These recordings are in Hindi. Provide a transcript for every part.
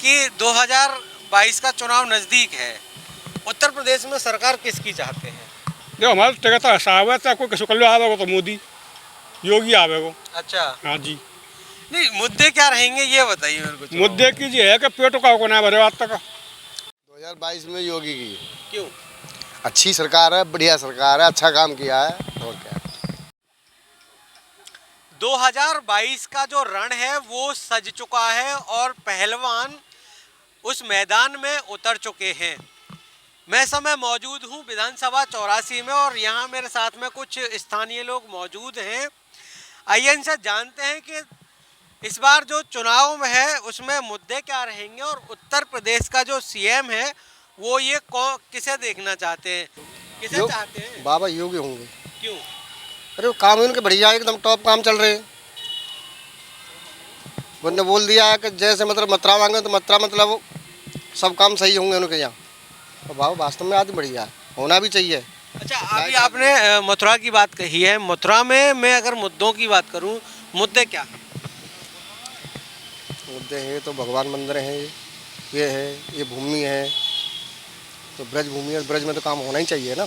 कि 2022 का चुनाव नज़दीक है। उत्तर प्रदेश में सरकार किसकी चाहते हैं? जो हमारा टिकट साहब है, चाहे कोई किसी कल्लो आवेगा तो मोदी योगी आवेगा। अच्छा, हाँ जी। नहीं मुद्दे क्या रहेंगे ये बताइए मेरे को। मुद्दे की ये है कि पेट का ना भरे आज तक। 2022 में योगी की क्यों? अच्छी सरकार है, बढ़िया सरकार है, अच्छा काम किया है। और क्या 2022 का जो रण है वो सज चुका है और पहलवान उस मैदान में उतर चुके हैं। मैं समय मौजूद हूँ विधानसभा 84 में और यहाँ मेरे साथ में कुछ स्थानीय लोग मौजूद हैं। आइए इनसे जानते हैं कि इस बार जो चुनाव में है उसमें मुद्दे क्या रहेंगे और उत्तर प्रदेश का जो सीएम है वो ये किसे देखना चाहते हैं, किसे चाहते हैं? बाबा योगी होंगे। क्यों? अरे वो काम उनके बढ़िया, एकदम टॉप काम चल रहे हैं। उन्होंने बोल दिया है कि जैसे मतलब मत्रा मांगे तो मत्रा मतलब वो सब काम सही होंगे उनके यहाँ। तो बाबा वास्तव में आदमी बढ़िया है, होना भी चाहिए। अच्छा, अभी आपने मथुरा की बात कही है। मथुरा में मैं अगर मुद्दों की बात करूं, मुद्दे क्या हैं? मुद्दे हैं तो भगवान मंदिर हैं, ये है, ये भूमि है, तो ब्रज भूमि है, ब्रज में तो काम होना ही चाहिए ना।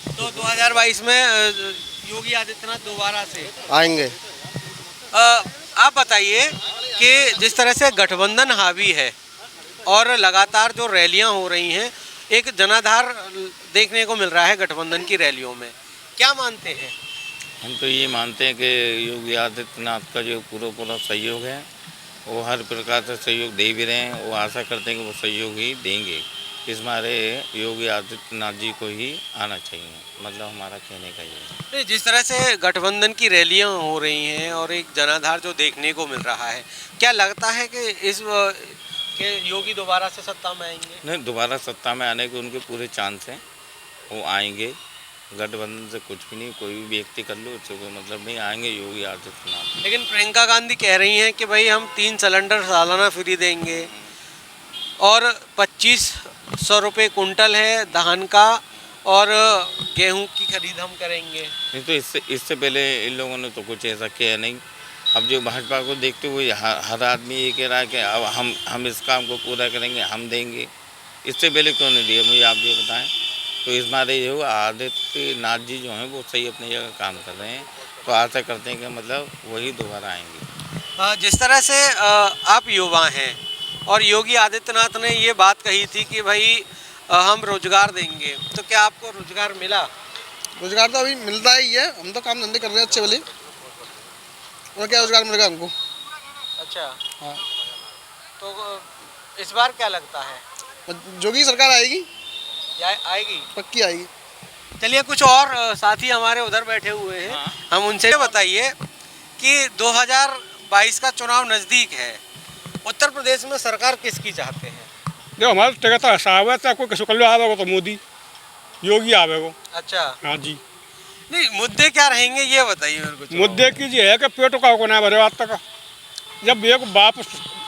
तो 2022 में योगी आदित्यनाथ दोबारा से आएंगे। आप बताइए कि जिस तरह से गठबंधन हावी है और लगातार जो रैलियां हो रही हैं, एक जनाधार देखने को मिल रहा है गठबंधन की रैलियों में, क्या मानते हैं? हम तो ये मानते हैं कि योगी आदित्यनाथ का जो पूरा सहयोग है वो हर प्रकार से सहयोग दे भी रहे हैं। वो आशा करते हैं कि वो सहयोग ही देंगे। इस मारे योगी आदित्यनाथ जी को ही आना चाहिए, मतलब हमारा कहने का ये है। जिस तरह से गठबंधन की रैलियां हो रही हैं और एक जनाधार जो देखने को मिल रहा है, क्या लगता है कि कि योगी दोबारा से सत्ता में आएंगे? नहीं, दोबारा सत्ता में आने के उनके पूरे चांस हैं, वो आएंगे। गठबंधन से कुछ भी नहीं, कोई भी व्यक्ति कर लो, उससे कोई मतलब नहीं, आएंगे योगी आदित्यनाथ। लेकिन प्रियंका गांधी कह रही हैं कि भाई हम 3 सिलेंडर सालाना फ्री देंगे और 2500 रुपये कुंटल है धान का और गेहूं की खरीद हम करेंगे। नहीं तो इससे पहले इन लोगों ने तो कुछ ऐसा किया नहीं। अब जो भाजपा को देखते हुए हर आदमी ये कह रहा है कि अब हम इस काम को पूरा करेंगे, हम देंगे। इससे पहले क्यों नहीं दिया, मुझे आप ये बताएं। तो इस बार ये हुआ आदित्यनाथ जी जो हैं वो सही अपनी जगह काम कर रहे हैं, तो आशा करते हैं कि मतलब वही दोबारा आएंगे। जिस तरह से आप युवा हैं और योगी आदित्यनाथ ने ये बात कही थी कि भाई हम रोजगार देंगे, तो क्या आपको रोजगार मिला? रोजगार तो अभी मिलता ही है, हम तो काम धंधे कर रहे हैं अच्छे वाले, और क्या रोजगार मिलेगा हमको। अच्छा, हाँ। तो इस बार क्या लगता है, योगी सरकार आएगी? आएगी? पक्की आएगी। चलिए कुछ और साथी हमारे उधर बैठे हुए हैं, हम उनसे बताइए कि 2022 का चुनाव नज़दीक है, उत्तर प्रदेश में सरकार किसकी चाहते हैं? जो हमारा टिकट साहब है, चाहे कोई किसी कल्लो आवेगा तो मोदी योगी आवेगा। अच्छा, हाँ जी। नहीं मुद्दे क्या रहेंगे ये बताइए मेरे को। मुद्दे की ये है कि पेट का ना भरे आज तक। जब एक बाप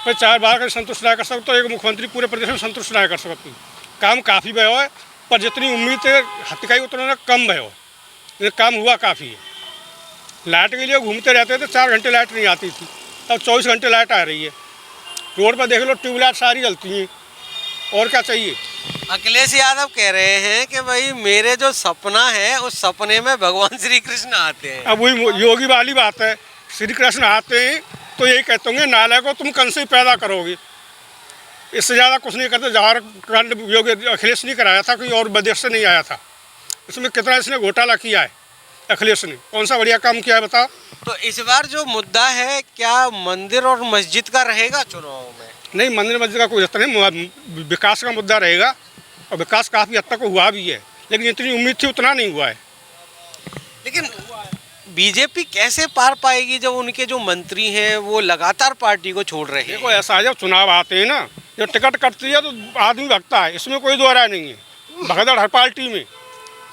पे 4 बार कर संतुष्ट ना कर सकते तो एक मुख्यमंत्री पूरे प्रदेश में संतुष्ट ना कर सकती। काम काफ़ी भयो है, पर जितनी उम्मीद है हत्याई उतना कम भयो, ये काम हुआ काफ़ी है। लाइट के लिए घूमते रहते थे, 4 घंटे लाइट नहीं आती थी, अब 24 घंटे लाइट आ रही है। रोड पर देख लो ट्यूबलाइट सारी जलती हैं, और क्या चाहिए। अखिलेश यादव कह रहे हैं कि भाई मेरे जो सपना है उस सपने में भगवान श्री कृष्ण आते हैं। अब वही योगी वाली बात है, श्री कृष्ण आते हैं तो यही कहते होंगे नालायक को तुम कौन से पैदा करोगे, इससे ज़्यादा कुछ नहीं करते। झारखंड योगी अखिलेश नहीं कराया था, कोई और विदेश से नहीं आया था। इसमें कितना इसने घोटाला किया है अखिलेश ने, कौन सा बढ़िया काम किया है बताओ। तो इस बार जो मुद्दा है क्या मंदिर और मस्जिद का रहेगा चुनाव में? नहीं, मंदिर मस्जिद का कोई नहीं, विकास का मुद्दा रहेगा, और विकास काफ़ी हद तक हुआ भी है, लेकिन इतनी उम्मीद थी उतना नहीं हुआ है। लेकिन बीजेपी कैसे पार पाएगी जब उनके जो मंत्री हैं वो लगातार पार्टी को छोड़ रहे हैं? देखो ऐसा है, जब चुनाव आते हैं ना, जब टिकट कटती है तो आदमी भगता है, इसमें कोई दो राय नहीं है। भगदड़ हर पार्टी में,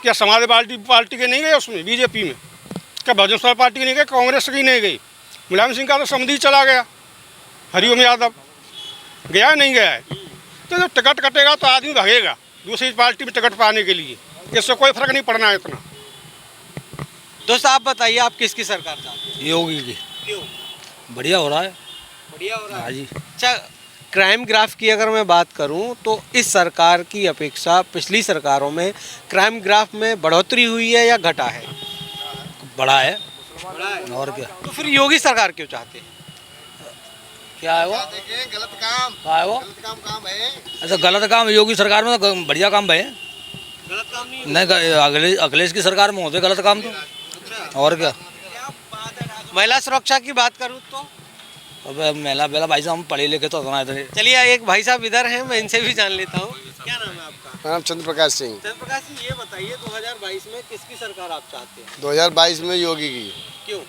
क्या समाजवादी पार्टी के नहीं गए उसमें, बीजेपी में क्या बहुजन समाज पार्टी की नहीं गई, कांग्रेस की नहीं गई। मुलायम सिंह का तो समधी चला गया, हरिओम यादव गया नहीं गया है। तो जब टिकट कटेगा तो आदमी भगेगा दूसरी पार्टी में टिकट पाने के लिए, इससे कोई फर्क नहीं पड़ना है इतना। दोस्त आप बताइए, आप किसकी सरकार चाहते हैं? योगी की। क्यों? बढ़िया हो रहा है। बढ़िया हो रहा है। हाँ जी। अच्छा, क्राइम ग्राफ की अगर मैं बात करूं तो इस सरकार की अपेक्षा पिछली सरकारों में क्राइम ग्राफ में बढ़ोतरी हुई है या घटा है? बड़ा है। बढ़ा है। और क्या तो फिर योगी सरकार क्यों चाहते हैं? क्या है वो? गलत काम, क्या है वो? काम है। अच्छा, गलत काम योगी सरकार में तो बढ़िया काम भये गलत काम नहीं नहीं। अखिलेश की सरकार में होते गलत काम तो। और क्या? महिला सुरक्षा की बात करूं तो अब मेला बेला भाई साहब हम पढ़े लिखे तो उतना इतने। चलिए, एक भाई साहब इधर हैं, मैं इनसे भी जान लेता हूँ। क्या नाम है आपका? नाम चंद्र प्रकाश सिंह। चंद्र प्रकाश जी, ये बताइए 2022 में किसकी सरकार आप चाहते हैं? 2022 में योगी की क्यों?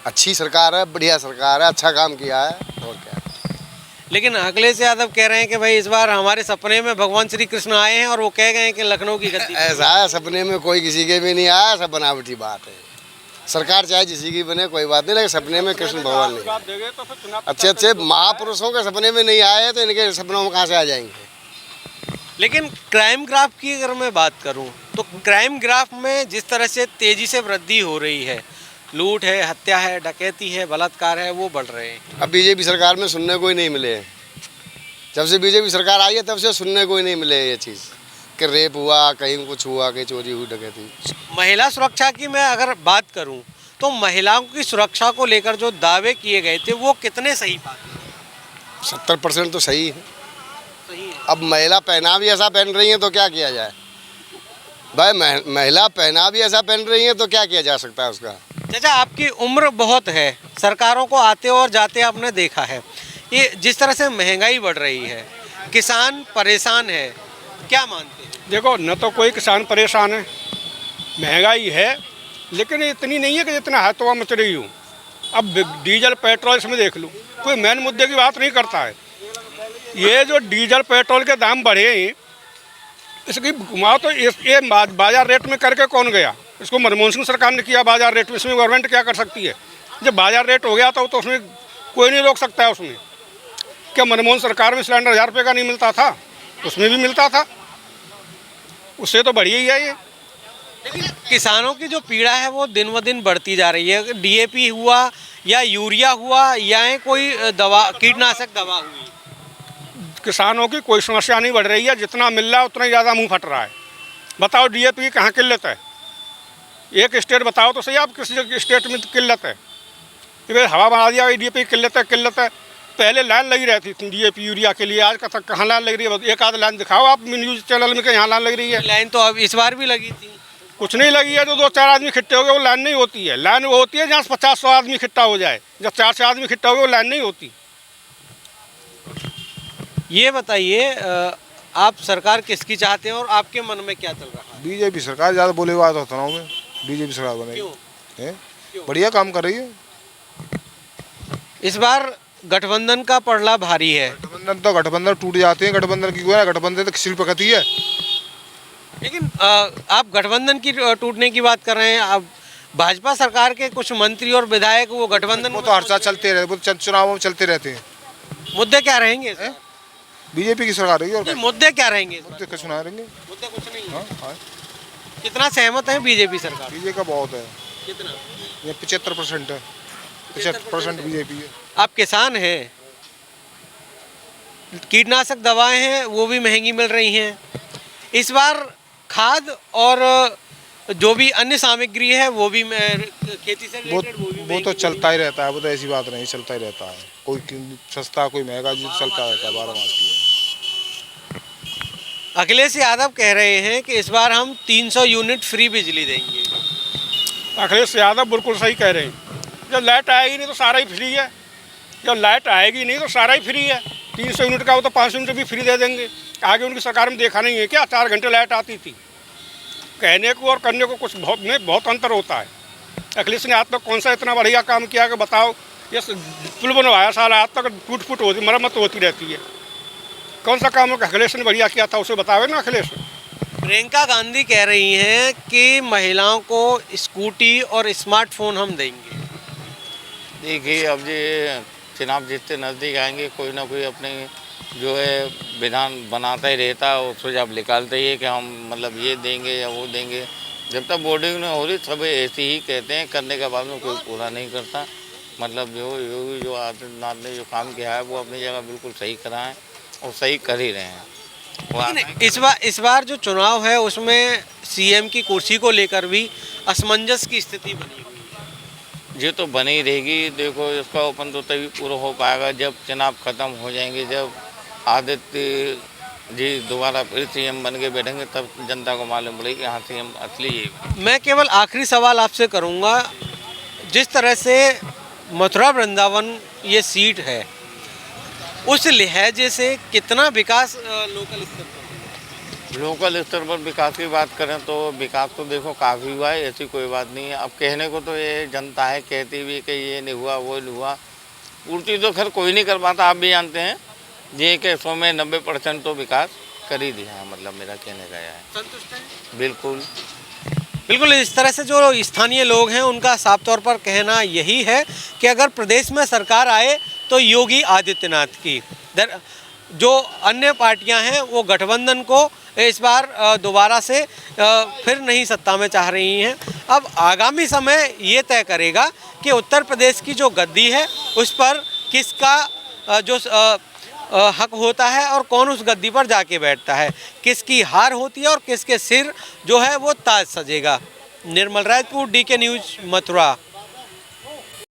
अच्छी सरकार है, बढ़िया सरकार है, अच्छा काम किया है। और क्या? लेकिन अखिलेश यादव कह रहे हैं कि भाई इस बार हमारे सपने में भगवान श्री कृष्ण आए हैं और वो कह गए हैं कि लखनऊ की गद्दी। ऐसा है, सपने में कोई किसी के भी नहीं आया, सब बनावटी बात है। सरकार चाहे जिसी की बने कोई बात नहीं, लेकिन सपने में कृष्ण भगवान नहीं। अच्छे अच्छे महापुरुषों के सपने में नहीं आए तो इनके सपनों में कहाँ से आ जाएंगे। लेकिन क्राइम ग्राफ की अगर मैं बात करूं तो क्राइम ग्राफ में जिस तरह से तेजी से वृद्धि हो रही है, लूट है, हत्या है, डकैती है, बलात्कार है, वो बढ़ रहे हैं। अब बीजेपी सरकार में सुनने को ही नहीं मिले हैं। जब से बीजेपी सरकार आई है तब से सुनने को ही नहीं मिले ये चीज़ कि रेप हुआ, कहीं कुछ हुआ, कहीं चोरी हुई, डकैती। महिला सुरक्षा की मैं अगर बात करूं तो महिलाओं की सुरक्षा को लेकर जो दावे किए गए थे वो कितने सही पाते हैं? 70% तो सही है। सही है। अब महिला पहना भी ऐसा पहन रही है तो क्या किया जाए भाई? महिला पहना भी ऐसा पहन रही है तो क्या किया जा सकता है उसका? चाचा, आपकी उम्र बहुत है, सरकारों को आते और जाते आपने देखा है। ये जिस तरह से महंगाई बढ़ रही है, किसान परेशान है, क्या मानते हैं? देखो, न तो कोई किसान परेशान है, महंगाई है, लेकिन इतनी नहीं है कि जितना हवा मच रही हूँ। अब डीजल पेट्रोल इसमें देख लूँ, कोई मेन मुद्दे की बात नहीं करता है। ये जो डीजल पेट्रोल के दाम बढ़े हैं, इसकी घुमाओ तो ये बाजार रेट में करके कौन गया? इसको मनमोहन सिंह सरकार ने किया बाजार रेट में। इसमें गवर्नमेंट क्या कर सकती है? जब बाजार रेट हो गया तो उसमें कोई नहीं रोक सकता है। उसमें क्या मनमोहन सरकार में सिलेंडर 1000 रुपये का नहीं मिलता था? उसमें भी मिलता था, उससे तो बढ़िया ही है ये। लेकिन किसानों की जो पीड़ा है वो दिन ब दिन बढ़ती जा रही है। डीएपी हुआ या यूरिया हुआ या कोई दवा, कीटनाशक दवा हुई, किसानों की कोई समस्या नहीं बढ़ रही है। जितना मिल रहा है उतना ही ज़्यादा मुंह फट रहा है। बताओ डीएपी की कहाँ किल्लत है? एक स्टेट बताओ तो सही, आप किसी स्टेट में किल्लत है? कि भाई हवा बना दिया डीएपी की किल्लत है, किल्लत है। पहले लाइन लगी रहती थी डीएपी यूरिया के लिए, आज का तक कहाँ लाइन लग रही है? एक आध लाइन दिखाओ आप न्यूज़ चैनल में कि यहाँ लाइन लग रही है। लाइन तो अब इस बार भी लगी थी। कुछ नहीं लगी है। जो 2-4 आदमी इकट्ठे हो गए वो लाइन नहीं होती है। लाइन वो होती है जहाँ 50-100 आदमी इकट्ठा हो जाए। जब 4 आदमी इकट्ठा हो गए वो लाइन नहीं होती। ये बताइए, आप सरकार किसकी चाहते हैं और आपके मन में क्या चल रहा है? बीजेपी सरकार ज़्यादा बोले बात होता ना में बीजेपी सरकार बनेगी। क्यों? है क्यों? बढ़िया काम कर रही है। इस बार गठबंधन का पड़ला भारी है। गठबंधन टूट जाते हैं। गठबंधन की कोई गठबंधन तो शिल्प पकती है। लेकिन आप गठबंधन की टूटने की बात कर रहे हैं। अब भाजपा सरकार के कुछ मंत्री और विधायक वो गठबंधन वो तो हर साल चलते रहते, वो तो चुनाव में चलते रहते हैं। मुद्दे क्या रहेंगे? बीजेपी की सरकार रही है। और मुद्दे क्या रहेंगे? मुद्दे कुछ सुना रहेंगे। मुद्दे कुछ नहीं है। हाँ हाँ, कितना सहमत है बीजेपी सरकार? बीजेपी का बहुत है। कितना? ये 75% है। 75% बीजेपी है। आप किसान हैं, कीटनाशक दवाएं हैं वो भी महंगी मिल रही हैं। इस बार खाद और जो भी अन्य सामग्री है वो भी खेती से रिलेटेड वो भी वो महंगी तो चलता ही रहता है। वो तो ऐसी बात नहीं, चलता ही रहता है। कोई सस्ता कोई महंगा जो चलता रहता है 12 मास की। अखिलेश यादव कह रहे हैं कि इस बार हम 300 यूनिट फ्री बिजली देंगे। अखिलेश यादव बिल्कुल सही कह रहे हैं। जब लाइट आएगी नहीं तो सारा ही फ्री है। जब लाइट आएगी नहीं तो सारा ही फ्री है। 300 यूनिट का हो तो 500 यूनिट भी फ्री दे देंगे। आगे उनकी सरकार में देखा नहीं है क्या? 4 घंटे लाइट आती थी। कहने को और करने को कुछ बहुत अंतर होता है। अखिलेश ने आज तक कौन सा इतना बढ़िया काम किया कि बताओ? ये पुल बनवाया साल, आज तक टूट फूट होती, मरम्मत होती रहती है। कौन सा काम अखिलेश ने बढ़िया किया था उसे बतावे ना अखिलेश। प्रियंका गांधी कह रही हैं कि महिलाओं को स्कूटी और स्मार्टफोन हम देंगे। देखिए, अब ये चुनाव जितने नज़दीक आएंगे कोई ना कोई अपने जो है विधान बनाता ही रहता है और सुझाव निकालते ही है कि हम मतलब ये देंगे या वो देंगे। जब तक वोटिंग नहीं हो रही सब ऐसे ही कहते हैं, करने के बाद में कोई पूरा नहीं करता। मतलब जो योगी जो आदित्यनाथ ने जो काम किया है वो अपनी जगह बिल्कुल सही करा है और सही कर ही रहे हैं। इस बार जो चुनाव है उसमें सीएम की कुर्सी को लेकर भी असमंजस की स्थिति बनी हुई है। ये तो बनी रहेगी। देखो इसका ओपन तो तभी पूरा हो पाएगा जब चुनाव खत्म हो जाएंगे, जब आदित्य जी दोबारा फिर सीएम बन के बैठेंगे, तब जनता को मालूम पड़ेगी कि हाँ सीएम असली ये। मैं केवल आखिरी सवाल आपसे करूंगा, जिस तरह से मथुरा वृंदावन ये सीट है उस लिहाजे से कितना विकास लोकल स्तर पर? लोकल स्तर पर विकास की बात करें तो विकास तो देखो काफ़ी हुआ है, ऐसी कोई बात नहीं है। अब कहने को तो ये जनता है कहती भी कि ये नहीं हुआ वो नहीं हुआ, पूर्ति तो खैर कोई नहीं कर पाता, आप भी जानते हैं। ये कि 100 में 90% तो विकास कर ही दिया है, मतलब मेरा कहने का है। संतुष्ट हैं? बिल्कुल बिल्कुल। इस तरह से जो स्थानीय लोग हैं उनका साफ तौर पर कहना यही है कि अगर प्रदेश में सरकार आए तो योगी आदित्यनाथ की। जो अन्य पार्टियां हैं वो गठबंधन को इस बार दोबारा से फिर नहीं सत्ता में चाह रही हैं। अब आगामी समय ये तय करेगा कि उत्तर प्रदेश की जो गद्दी है उस पर किसका जो हक होता है और कौन उस गद्दी पर जाके बैठता है, किसकी हार होती है और किसके सिर जो है वो ताज सजेगा। निर्मल राजपूत, DK न्यूज़, मथुरा।